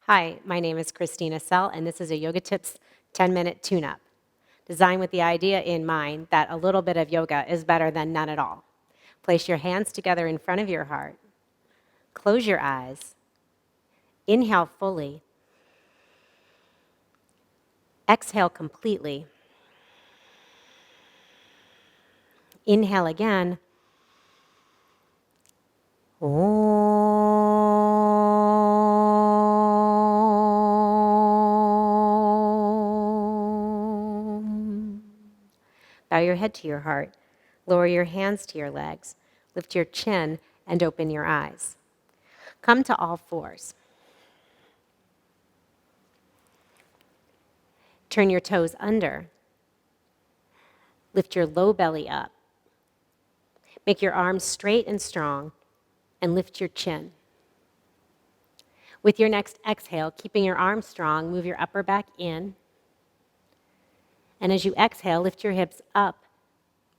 Hi, my name is Christina Sell, and this is a Yoga Tips 10-minute tune-up, designed with the idea in mind that a little bit of yoga is better than none at all. Place your hands together in front of your heart. Close your eyes. Inhale fully. Exhale completely. Inhale again. Om. Bow your head to your heart. Lower your hands to your legs. Lift your chin and open your eyes. Come to all fours. Turn your toes under. Lift your low belly up. Make your arms straight and strong, and lift your chin. With your next exhale, keeping your arms strong, move your upper back in. And as you exhale, lift your hips up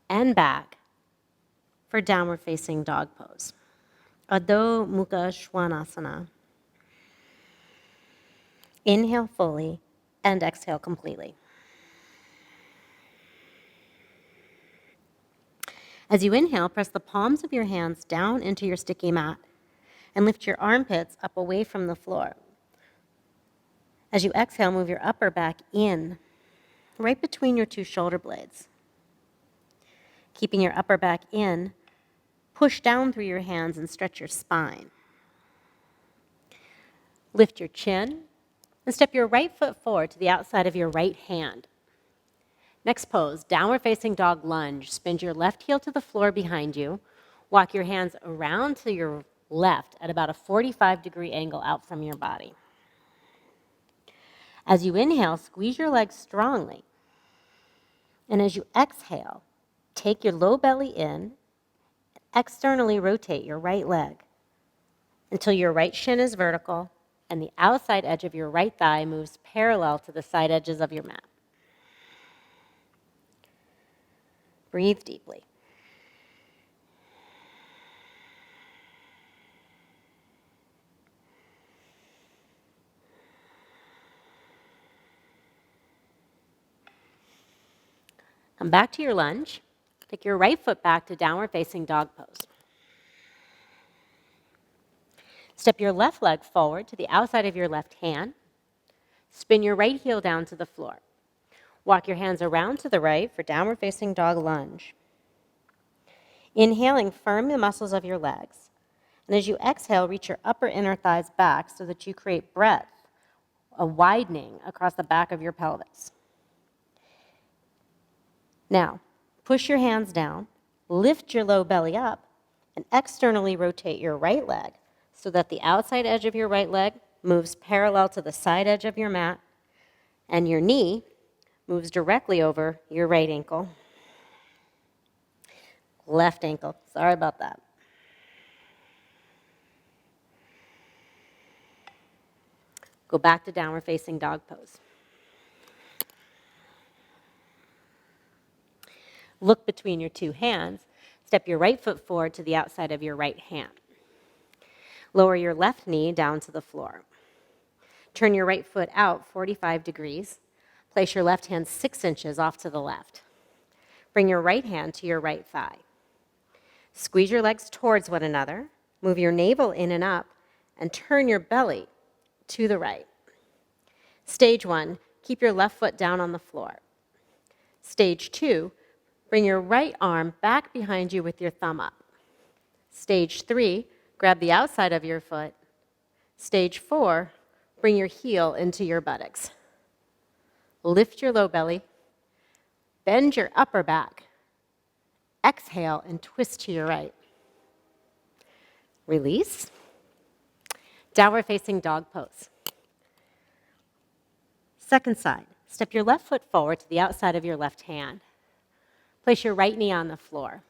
and back for downward facing dog pose. Adho Mukha Svanasana. Inhale fully and exhale completely. As you inhale, press the palms of your hands down into your sticky mat and lift your armpits up away from the floor. As you exhale, move your upper back in, right between your two shoulder blades. Keeping your upper back in, push down through your hands and stretch your spine. Lift your chin and step your right foot forward to the outside of your right hand. Next pose, downward facing dog lunge. Spin your left heel to the floor behind you. Walk your hands around to your left at about a 45-degree angle out from your body. As you inhale, squeeze your legs strongly. And as you exhale, take your low belly in and externally rotate your right leg until your right shin is vertical and the outside edge of your right thigh moves parallel to the side edges of your mat. Breathe deeply. Come back to your lunge. Take your right foot back to downward facing dog pose. Step your left leg forward to the outside of your left hand. Spin your right heel down to the floor. Walk your hands around to the right for downward facing dog lunge. Inhaling, firm the muscles of your legs. And as you exhale, reach your upper inner thighs back so that you create breadth, a widening across the back of your pelvis. Now, push your hands down, lift your low belly up, and externally rotate your right leg so that the outside edge of your right leg moves parallel to the side edge of your mat, and your knee moves directly over your right ankle. Left ankle, sorry about that. Go back to downward facing dog pose. Look between your two hands. Step your right foot forward to the outside of your right hand. Lower your left knee down to the floor. Turn your right foot out 45 degrees. Place your left hand 6 inches off to the left. Bring your right hand to your right thigh. Squeeze your legs towards one another. Move your navel in and up, and turn your belly to the right. Stage 1, keep your left foot down on the floor. Stage 2, bring your right arm back behind you with your thumb up. Stage 3, grab the outside of your foot. Stage 4, bring your heel into your buttocks. Lift your low belly. Bend your upper back. Exhale and twist to your right. Release. Downward facing dog pose. Second side. Step your left foot forward to the outside of your left hand. Place your right knee on the floor.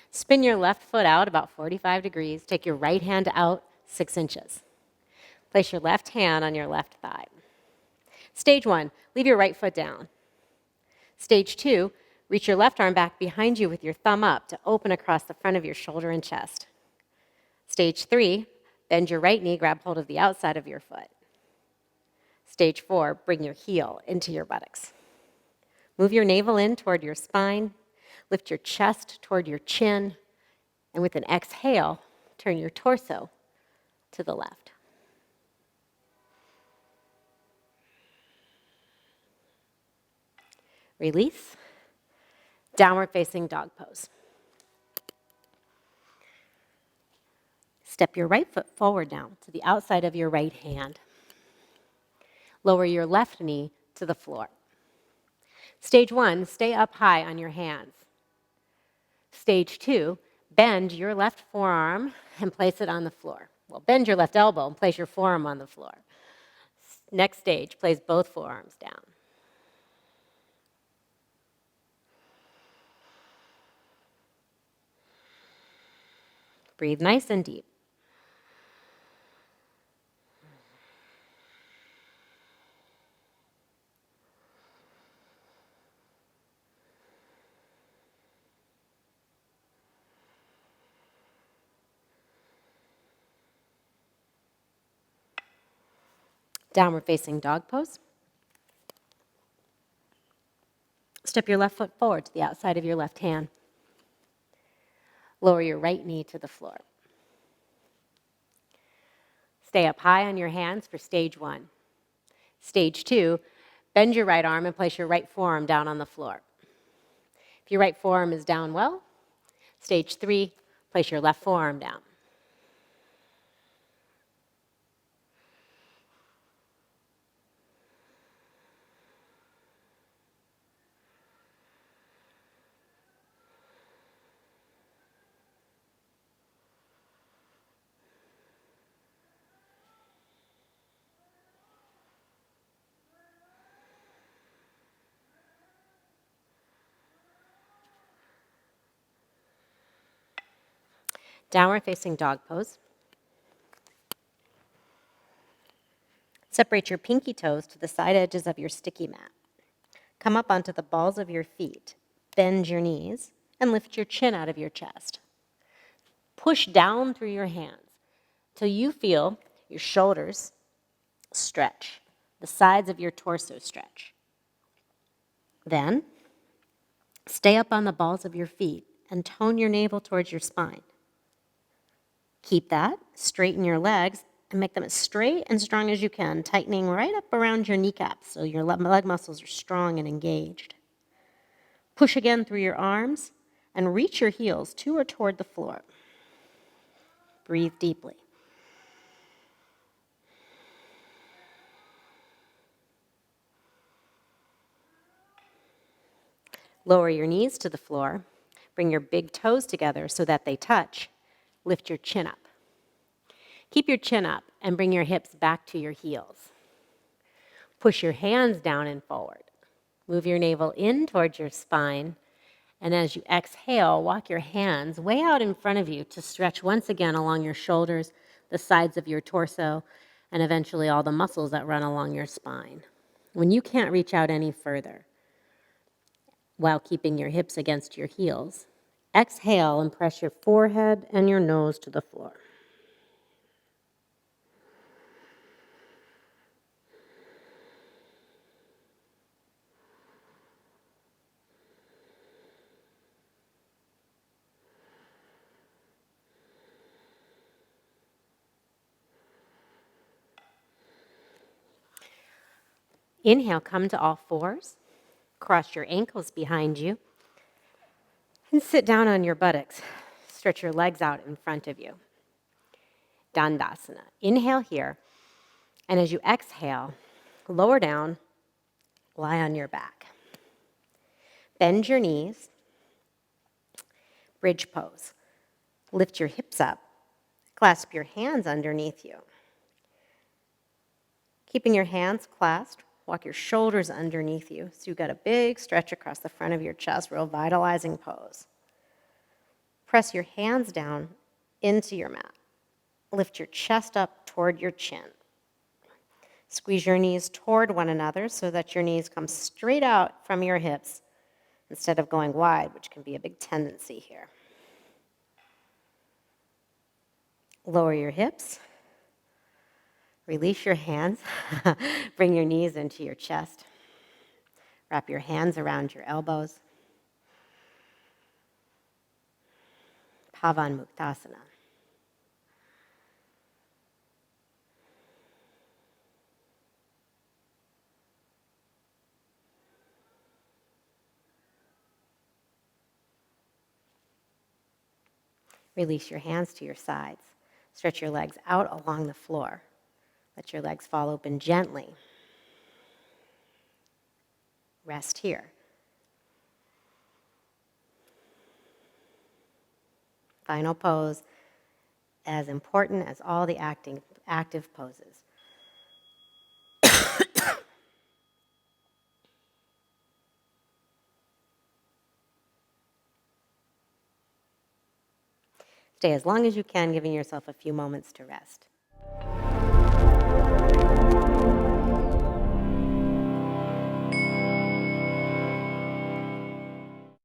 Spin your left foot out about 45 degrees. Take your right hand out 6 inches. Place your left hand on your left thigh. Stage 1, leave your right foot down. Stage 2, reach your left arm back behind you with your thumb up to open across the front of your shoulder and chest. Stage 3, bend your right knee, grab hold of the outside of your foot. Stage 4, bring your heel into your buttocks. Move your navel in toward your spine. Lift your chest toward your chin. And with an exhale, turn your torso to the left. Release. Downward facing dog pose. Step your right foot forward now to the outside of your right hand. Lower your left knee to the floor. Stage 1, stay up high on your hands. Stage 2, bend your left forearm and place it on the floor. Well, bend your left elbow and place your forearm on the floor. Next stage, place both forearms down. Breathe nice and deep. Downward facing dog pose. Step your left foot forward to the outside of your left hand. Lower your right knee to the floor. Stay up high on your hands for stage 1. Stage 2, bend your right arm and place your right forearm down on the floor. If your right forearm is down well, stage 3, place your left forearm down. Downward facing dog pose. Separate your pinky toes to the side edges of your sticky mat. Come up onto the balls of your feet. Bend your knees and lift your chin out of your chest. Push down through your hands till you feel your shoulders stretch, the sides of your torso stretch. Then, stay up on the balls of your feet and tone your navel towards your spine. Keep that, straighten your legs, and make them as straight and strong as you can, tightening right up around your kneecaps so your leg muscles are strong and engaged. Push again through your arms and reach your heels to or toward the floor. Breathe deeply. Lower your knees to the floor. Bring your big toes together so that they touch. Lift your chin up. Keep your chin up and bring your hips back to your heels. Push your hands down and forward. Move your navel in towards your spine. And as you exhale, walk your hands way out in front of you to stretch once again along your shoulders, the sides of your torso, and eventually all the muscles that run along your spine. When you can't reach out any further, while keeping your hips against your heels, exhale and press your forehead and your nose to the floor. Inhale, come to all fours. Cross your ankles behind you. And sit down on your buttocks. Stretch your legs out in front of you. Dandasana. Inhale here. And as you exhale, lower down, lie on your back. Bend your knees. Bridge pose. Lift your hips up. Clasp your hands underneath you. Keeping your hands clasped, walk your shoulders underneath you so you've got a big stretch across the front of your chest, real vitalizing pose. Press your hands down into your mat. Lift your chest up toward your chin. Squeeze your knees toward one another so that your knees come straight out from your hips instead of going wide, which can be a big tendency here. Lower your hips. Release your hands. Bring your knees into your chest. Wrap your hands around your elbows. Pavanmuktasana. Release your hands to your sides. Stretch your legs out along the floor. Let your legs fall open gently. Rest here. Final pose, as important as all the active poses. Stay as long as you can, giving yourself a few moments to rest.